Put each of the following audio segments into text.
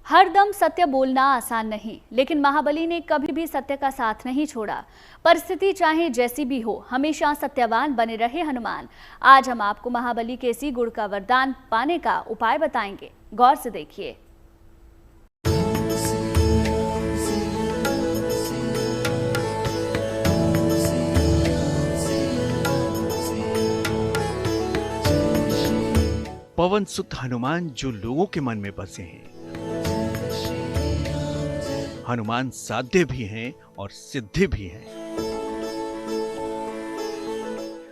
हरदम सत्य बोलना आसान नहीं, लेकिन महाबली ने कभी भी सत्य का साथ नहीं छोड़ा। परिस्थिति चाहे जैसी भी हो, हमेशा सत्यवान बने रहे हनुमान। आज हम आपको महाबली के इसी गुण का वरदान पाने का उपाय बताएंगे। गौर से देखिए। पवन सुत हनुमान जो लोगों के मन में बसे हैं। हनुमान साध्य भी हैं और सिद्धि भी हैं,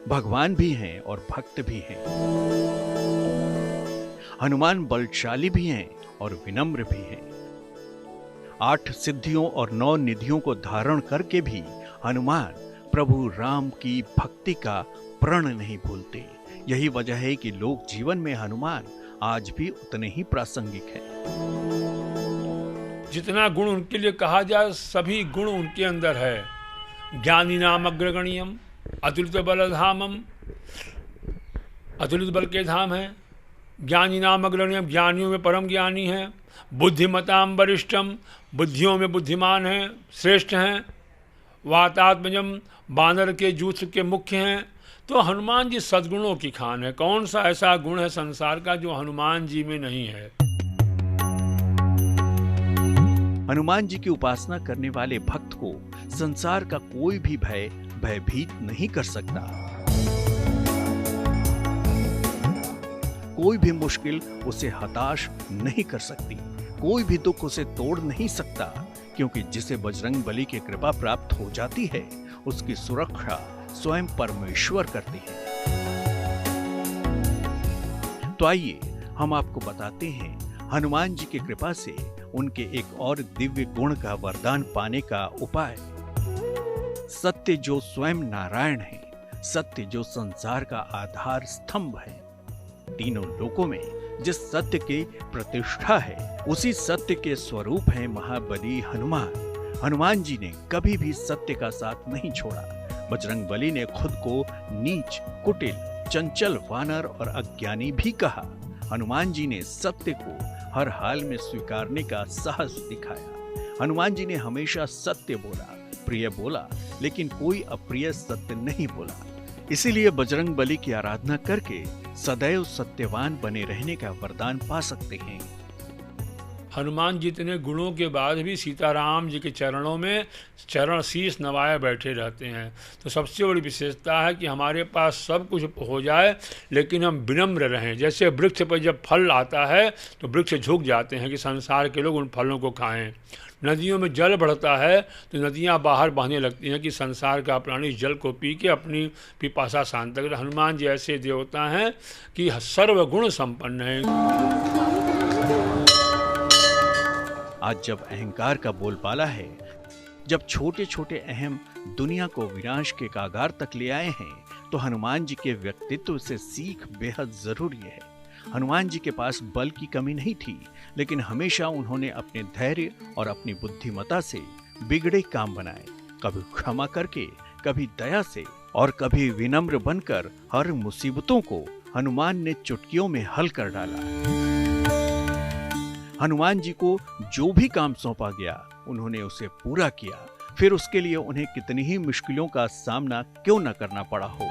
भगवान भी हैं और भक्त भी हैं। हनुमान बलशाली भी हैं और विनम्र भी हैं। 8 सिद्धियों और 9 निधियों को धारण करके भी हनुमान प्रभु राम की भक्ति का प्रण नहीं भूलते। यही वजह है कि लोक जीवन में हनुमान आज भी उतने ही प्रासंगिक है। जितना गुण उनके लिए कहा जाए, सभी गुण उनके अंदर है। ज्ञानी नाम अग्रगण्यम, अतुलित बलधामम, अतुलित बल के धाम है। ज्ञानी नाम अग्रगण्यम, ज्ञानियों में परम ज्ञानी है। बुद्धिमताम वरिष्ठम, बुद्धियों में बुद्धिमान है, श्रेष्ठ हैं। वातात्मजम, बानर के जूथ के मुख्य हैं। तो हनुमान जी सद्गुणों की खान है। कौन सा ऐसा गुण है संसार का जो हनुमान जी में नहीं है? हनुमान जी की उपासना करने वाले भक्त को संसार का कोई भी भय भयभीत नहीं कर सकता। कोई भी मुश्किल उसे हताश नहीं कर सकती। कोई भी दुख उसे तोड़ नहीं सकता, क्योंकि जिसे बजरंग बली की कृपा प्राप्त हो जाती है, उसकी सुरक्षा स्वयं परमेश्वर करते हैं। तो आइए हम आपको बताते हैं हनुमान जी की कृपा से उनके एक और दिव्य गुण का वरदान पाने का उपाय। सत्य जो स्वयं नारायण है, सत्य जो संसार का आधार स्तंभ है। तीनों लोकों में जिस सत्य की प्रतिष्ठा है, उसी सत्य के स्वरूप है महाबली हनुमान। हनुमान जी ने कभी भी सत्य का साथ नहीं छोड़ा। बजरंग बली ने खुद को नीच, कुटिल, चंचल, वानर और अज्ञानी भी कहा। हनुमान जी ने सत्य को हर हाल में स्वीकारने का साहस दिखाया। हनुमान जी ने हमेशा सत्य बोला, प्रिय बोला, लेकिन कोई अप्रिय सत्य नहीं बोला। इसीलिए बजरंग बली की आराधना करके सदैव सत्यवान बने रहने का वरदान पा सकते हैं। हनुमान जितने गुणों के बाद भी सीताराम जी के चरणों में चरण शीश नवाए बैठे रहते हैं। तो सबसे बड़ी विशेषता है कि हमारे पास सब कुछ हो जाए, लेकिन हम विनम्र रहें। जैसे वृक्ष पर जब फल आता है तो वृक्ष झुक जाते हैं कि संसार के लोग उन फलों को खाएं। नदियों में जल बढ़ता है तो नदियां बाहर बहने लगती हैं कि संसार का प्राणी जल को पी के अपनी पिपासा शांत करे। हनुमान जी ऐसे देवता हैं कि सर्वगुण संपन्न हैं। आज जब अहंकार का बोलबाला है, जब छोटे छोटे अहम दुनिया को विनाश के कागार तक ले आए हैं, तो हनुमान जी के व्यक्तित्व से सीख बेहद जरूरी है। हनुमान जी के पास बल की कमी नहीं थी, लेकिन हमेशा उन्होंने अपने धैर्य और अपनी बुद्धिमता से बिगड़े काम बनाए। कभी क्षमा करके, कभी दया से और कभी विनम्र बनकर हर मुसीबतों को हनुमान ने चुटकियों में हल कर डाला। हनुमान जी को जो भी काम सौंपा गया, उन्होंने उसे पूरा किया, फिर उसके लिए उन्हें कितनी ही मुश्किलों का सामना क्यों न करना पड़ा हो।